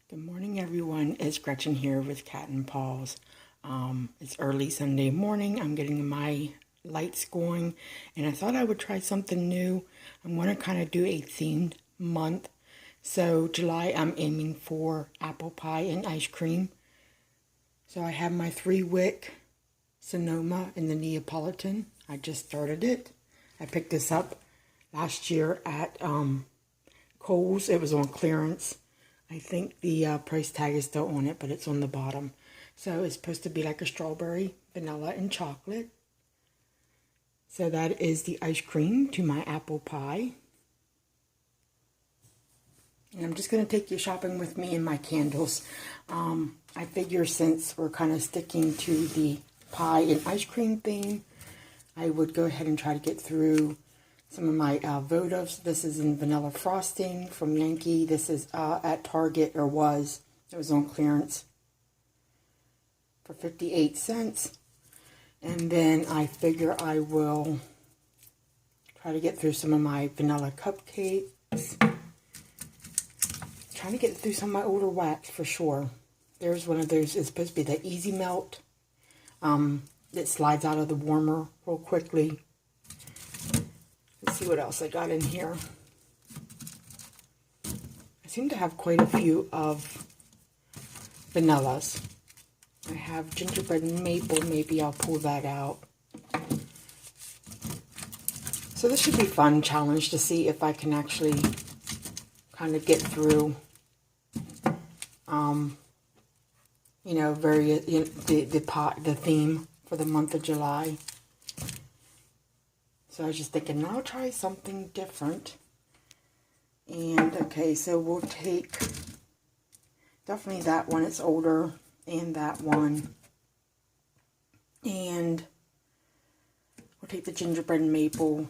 Good morning, everyone. It's Gretchen here with Cat and Paws. It's early Sunday morning. I'm getting my lights going, and I thought I would try something new. I'm going to kind of do a themed month. So July, I'm aiming for apple pie and ice cream. So I have my 3-wick Sonoma in the Neapolitan. I just started it. I picked this up last year at Kohl's. It was on clearance. I think the price tag is still on it, but it's on the bottom. So it's supposed to be like a strawberry, vanilla, and chocolate. So that is the ice cream to my apple pie. And I'm just going to take you shopping with me and my candles. I figure since we're kind of sticking to the pie and ice cream theme, I would go ahead and try to get through some of my votives. This is in vanilla frosting from Yankee. This is at Target, or was. It was on clearance for 58 cents. And then I figure I will try to get through some of my vanilla cupcakes. Trying to get through some of my older wax for sure. There's one of those. It's supposed to be the Easy Melt. It slides out of the warmer real quickly. Let's see what else I got in here. I seem to have quite a few of vanillas. I have gingerbread and maple. Maybe I'll pull that out. So this should be a fun challenge to see if I can actually kind of get through, the theme for the month of July. So I was just thinking, I'll try something different. And, okay, so we'll take definitely that one. It's older. And that one. And we'll take the gingerbread and maple.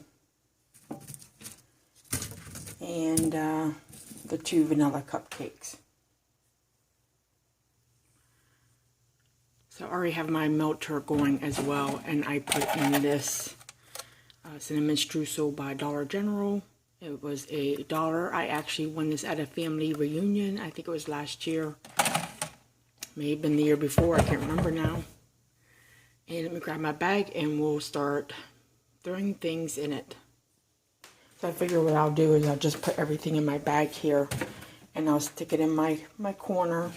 And the 2 vanilla cupcakes. So I already have my melter going as well. And I put in this cinnamon streusel by Dollar General. It was $1. I actually won this at a family reunion. I think it was last year. May have been the year before. I can't remember now. And let me grab my bag and we'll start throwing things in it. So I figure what I'll do is I'll just put everything in my bag here and I'll stick it in my corner.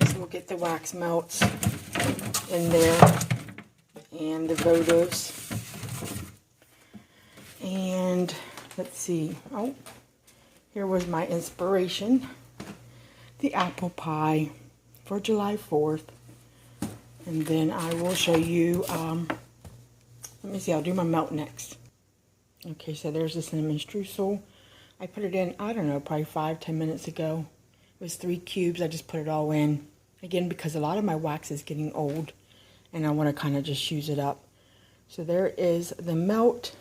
So we'll get the wax melts in there. And the votives. And let's see. Oh, here was my inspiration. The apple pie for July 4th. And then I will show you, let me see, I'll do my melt next. Okay, so there's the cinnamon streusel. I put it in, I don't know, probably 5-10 minutes ago. It was 3 cubes. I just put it all in. Again, because a lot of my wax is getting old. And I want to kind of just use it up. So there is the melt.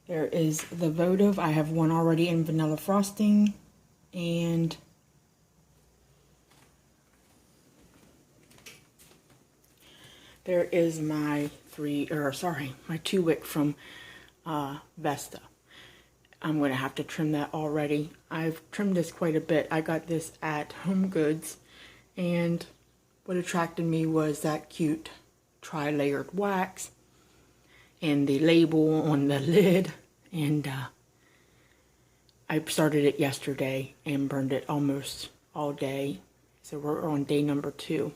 There is the votive. I have one already in vanilla frosting. And there is my 2-wick from Vesta. I'm going to have to trim that already. I've trimmed this quite a bit. I got this at Home Goods. And what attracted me was that cute tri-layered wax and the label on the lid. And I started it yesterday and burned it almost all day. So we're on day number 2.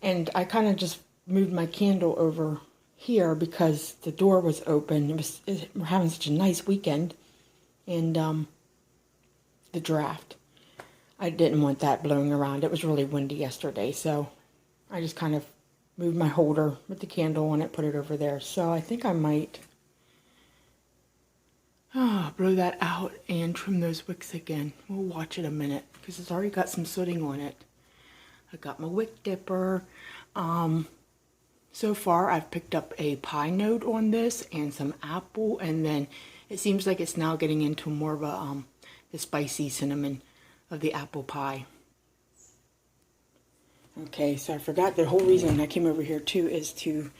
And I kind of just moved my candle over here because the door was open. We're having such a nice weekend. And the draft. I didn't want that blowing around. It was really windy yesterday, so I just kind of moved my holder with the candle on it, put it over there. So I think I might blow that out and trim those wicks again. We'll watch it a minute because it's already got some sooting on it. I got my wick dipper. So far I've picked up a pie note on this and some apple, and then it seems like it's now getting into more of a the spicy cinnamon of the apple pie. Okay, so I forgot the whole reason I came over here too is to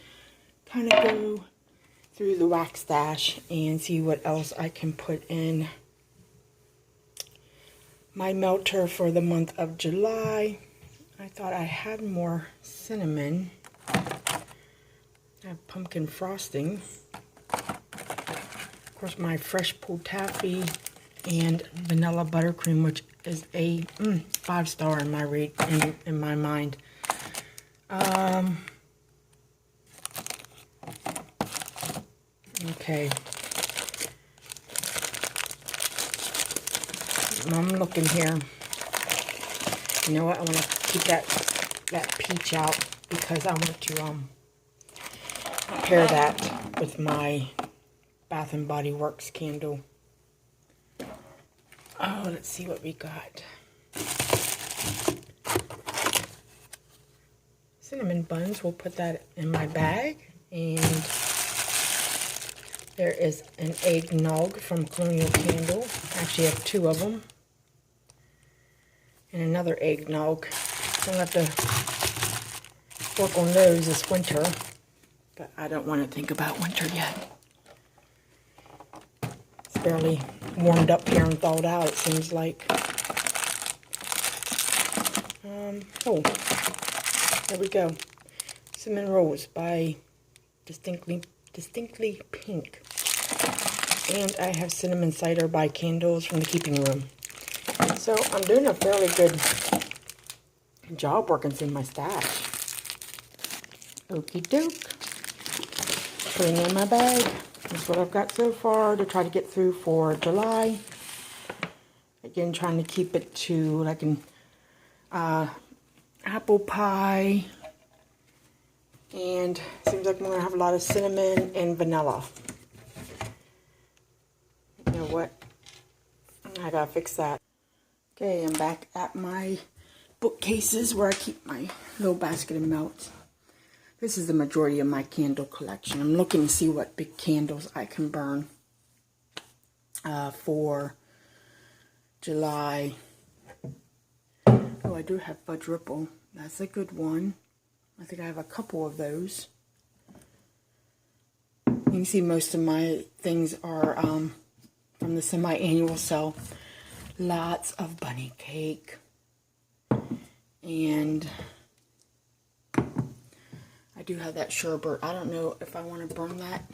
kind of go through the wax stash and see what else I can put in my melter for the month of July. I thought I had more cinnamon. I have pumpkin frosting. Of course, my fresh pulled taffy and vanilla buttercream, which is a 5-star in my rate in my mind. Okay. I'm looking here. You know what? I want to keep that peach out because I want to pair that with my Bath and Body Works candle. Oh, let's see what we got. Cinnamon buns. We'll put that in my bag. And there is an eggnog from Colonial Candle. Actually, I have 2 of them. And another eggnog. So I'll have to work on those this winter. But I don't want to think about winter yet. It's barely warmed up here and thawed out, it seems like. Oh, there we go. Cinnamon Rolls by Distinctly Pink. And I have Cinnamon Cider by Candles from the Keeping Room. So I'm doing a fairly good job working through my stash. Okie doke. Putting it in my bag. That's what I've got so far to try to get through for July. Again, trying to keep it to like an apple pie. And seems like I'm going to have a lot of cinnamon and vanilla. You know what? I gotta fix that. Okay, I'm back at my bookcases where I keep my little basket of melts. This is the majority of my candle collection. I'm looking to see what big candles I can burn for July. Oh, I do have Fudge Ripple. That's a good one. I think I have a couple of those. You can see most of my things are from the semi-annual sale. Lots of bunny cake. And I do have that sherbet. I don't know if I want to burn that.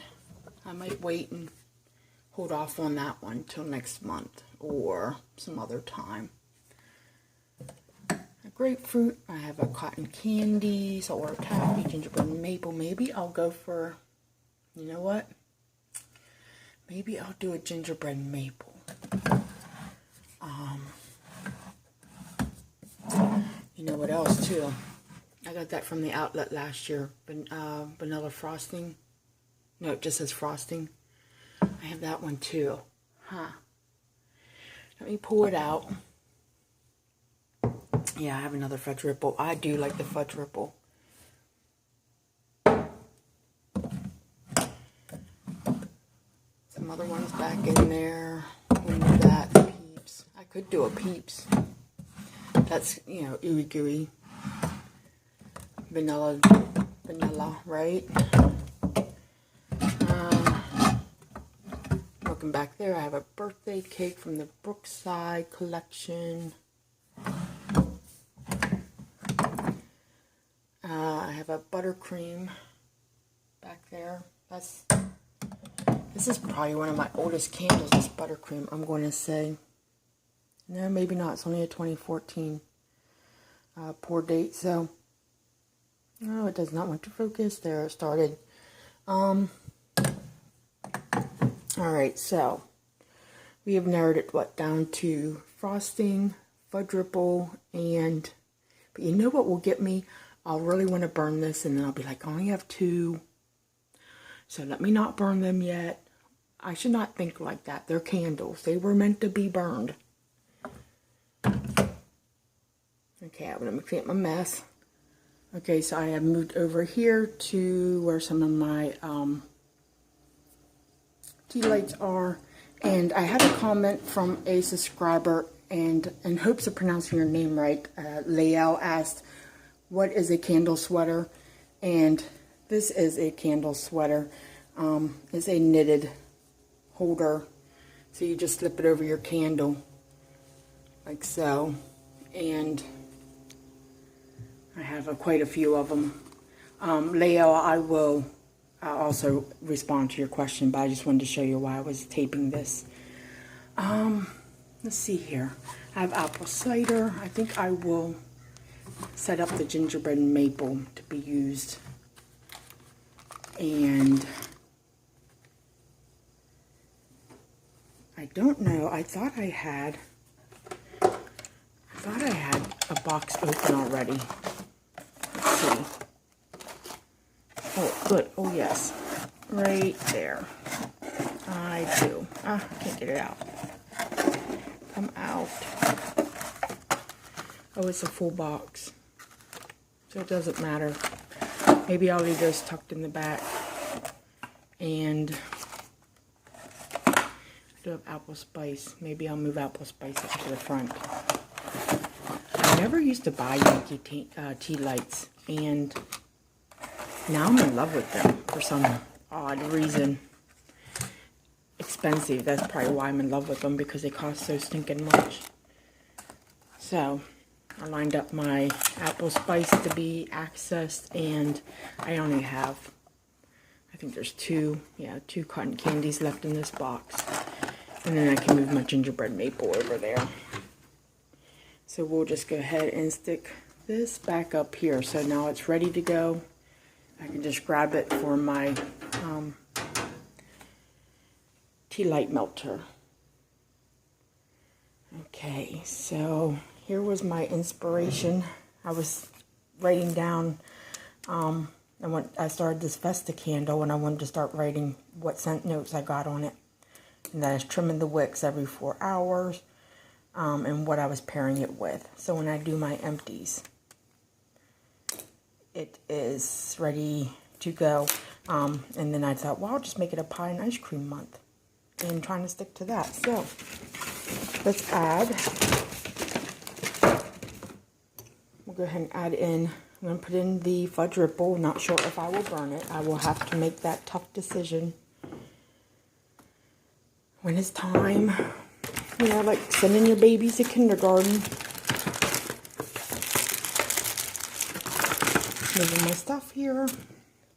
I might wait and hold off on that one till next month or some other time. A grapefruit. I have a cotton candy, saltwater taffy, gingerbread maple. Maybe I'll go for, you know what? Maybe I'll do a gingerbread maple. You know what else too? I got that from the outlet last year. Vanilla frosting. No, it just says frosting. I have that one too. Huh. Let me pull it out. Yeah, I have another Fudge Ripple. I do like the Fudge Ripple. Some other ones back in there. When did that? Peeps. I could do a Peeps. That's, you know, ooey gooey. Vanilla, right? Looking back there, I have a birthday cake from the Brookside collection. I have a buttercream back there. This is probably one of my oldest candles, this buttercream, I'm going to say. No, maybe not. It's only a 2014 pour date, so... Oh, it does not want to focus. There, it started. Alright, so... we have narrowed it, down to frosting, Fudge Ripple, and... But you know what will get me? I'll really want to burn this, and then I'll be like, I only have 2. So let me not burn them yet. I should not think like that. They're candles. They were meant to be burned. Okay, I'm going to clean up my mess. Okay, so I have moved over here to where some of my tea lights are. And I had a comment from a subscriber, and in hopes of pronouncing your name right, Lael asked, what is a candle sweater? And this is a candle sweater. It's a knitted holder. So you just slip it over your candle. like so. And I have quite a few of them. Leo, I'll also respond to your question, but I just wanted to show you why I was taping this. Let's see here. I have apple cider. I think I will set up the gingerbread and maple to be used. And I don't know. I thought I had a box open already. Let's see. Oh, good. Oh, yes. Right there. I do. I can't get it out. Come out. Oh, it's a full box. So it doesn't matter. Maybe I'll leave those tucked in the back. And I do have apple spice. Maybe I'll move apple spice up to the front. I never used to buy Yankee tea lights. And now I'm in love with them for some odd reason. Expensive. That's probably why I'm in love with them, because they cost so stinking much. So I lined up my apple spice to be accessed, and I only have, I think there's two cotton candies left in this box. And then I can move my gingerbread maple over there. So we'll just go ahead and stick this back up here. So now it's ready to go. I can just grab it for my tea light melter. Okay, so here was my inspiration. I was writing down, I started this Vesta candle and I wanted to start writing what scent notes I got on it. And that is trimming the wicks every 4 hours, and what I was pairing it with. So when I do my empties, it is ready to go. And then I thought, well, I'll just make it a pie and ice cream month, and trying to stick to that. So let's add, we'll go ahead and add in, I'm going to put in the fudge ripple. Not sure if I will burn it. I will have to make that tough decision when it's time. You know, like sending your babies to kindergarten. Moving my stuff here.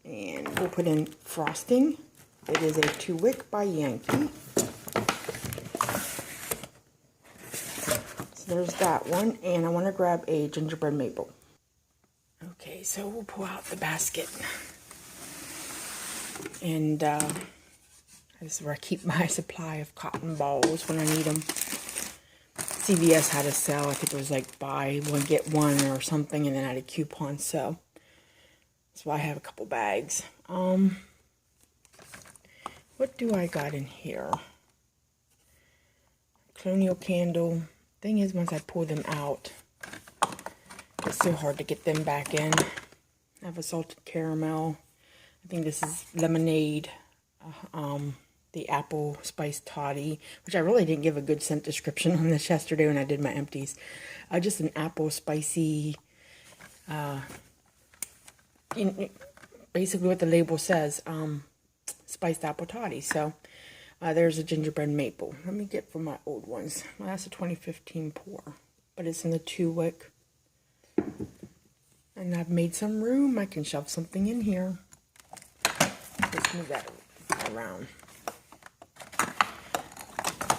And we'll put in frosting. It is a 2-wick by Yankee. So there's that one. And I want to grab a gingerbread maple. Okay, so we'll pull out the basket. And this is where I keep my supply of cotton balls when I need them. CVS had a sale. I think it was like buy one, get one or something. And then I had a coupon. So that's why I have a couple bags. What do I got in here? Colonial candle. Thing is, once I pull them out, it's so hard to get them back in. I have a salted caramel. I think this is lemonade. The apple spice toddy, which I really didn't give a good scent description on this yesterday when I did my empties. Just an apple spicy, basically what the label says, spiced apple toddy. So there's a gingerbread maple. Let me get from my old ones. Well, that's a 2015 pour, but it's in the 2-wick. And I've made some room. I can shove something in here. Let's move that around.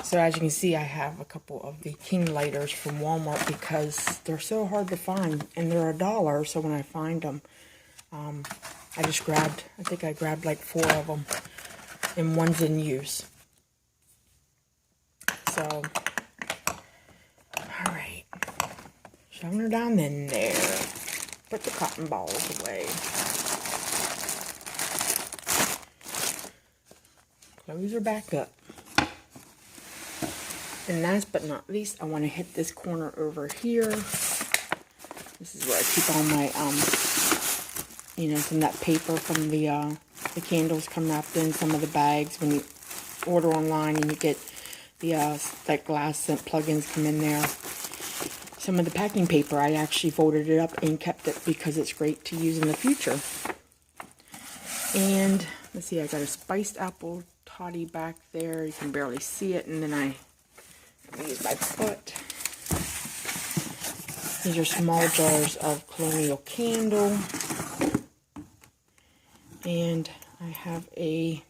So as you can see, I have a couple of the King lighters from Walmart because they're so hard to find, and they're $1. So when I find them, I just grabbed, I think I grabbed like 4 of them, and one's in use. So, all right, shoving her down in there. Put the cotton balls away. Close her back up. And last but not least, I want to hit this corner over here. This is where I keep all my, some of that paper from the candles come wrapped in some of the bags when you order online, and you get the that glass scent plugins come in there. Some of the packing paper, I actually folded it up and kept it because it's great to use in the future. And let's see, I got a spiced apple toddy back there. You can barely see it, and then I use my foot. These are small jars of Colonial Candle. And I have a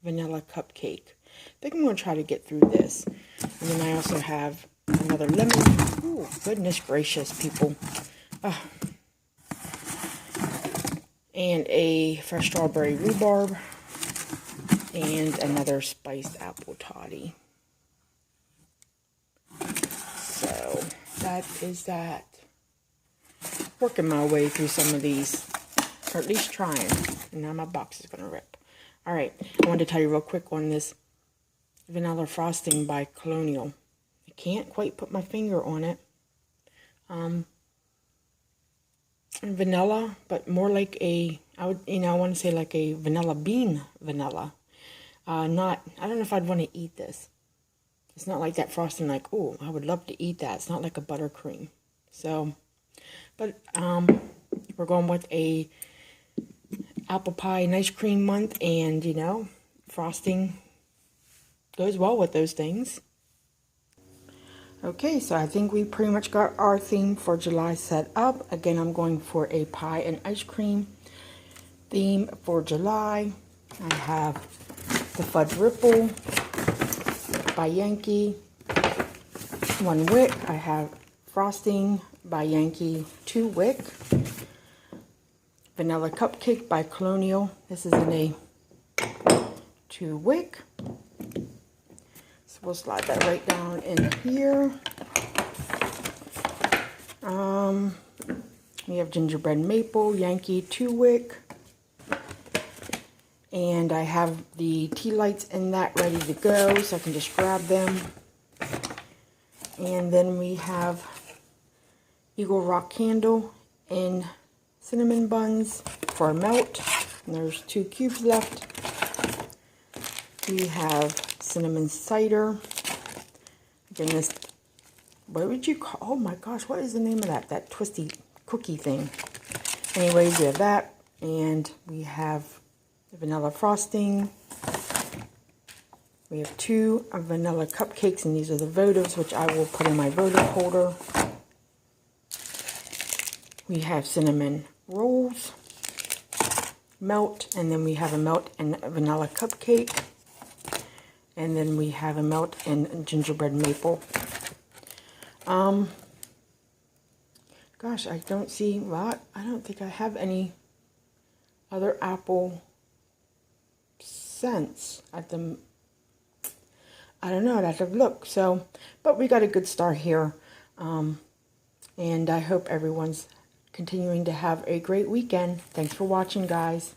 vanilla cupcake. I think I'm going to try to get through this. And then I also have another lemon. Ooh, goodness gracious, people. And a fresh strawberry rhubarb. And another spiced apple toddy. So, that is that. Working my way through some of these. Or at least trying. And now my box is going to rip. Alright, I wanted to tell you real quick on this vanilla frosting by Colonial. I can't quite put my finger on it. Vanilla, but more like a, I want to say like a vanilla bean vanilla. I don't know if I'd want to eat this. It's not like that frosting like, oh, I would love to eat that. It's not like a buttercream. So, but we're going with a apple pie and ice cream month, and you know, frosting goes well with those things. Okay, so I think we pretty much got our theme for July set up. Again, I'm going for a pie and ice cream theme for July. I have the Fudge Ripple by Yankee, 1 wick. I have Frosting by Yankee, 2 wick. Vanilla Cupcake by Colonial. This is in a 2 wick. So we'll slide that right down in here. We have Gingerbread Maple, Yankee, 2 wick. And I have the tea lights in that ready to go, so I can just grab them. And then we have Eagle Rock Candle in cinnamon buns for a melt. And there's 2 cubes left. We have cinnamon cider. Again, this, what would you call, oh my gosh, what is the name of that? That twisty cookie thing. Anyways, we have that. And we have the vanilla frosting. We have 2 vanilla cupcakes, and these are the votives, which I will put in my votive holder. We have cinnamon rolls, melt, and then we have a melt and a vanilla cupcake. And then we have a melt and gingerbread maple. Gosh, I don't see, well, I don't think I have any other apple scents at the, I don't know, I'd have to look. So, but we got a good start here. And I hope everyone's continuing to have a great weekend. Thanks for watching, guys.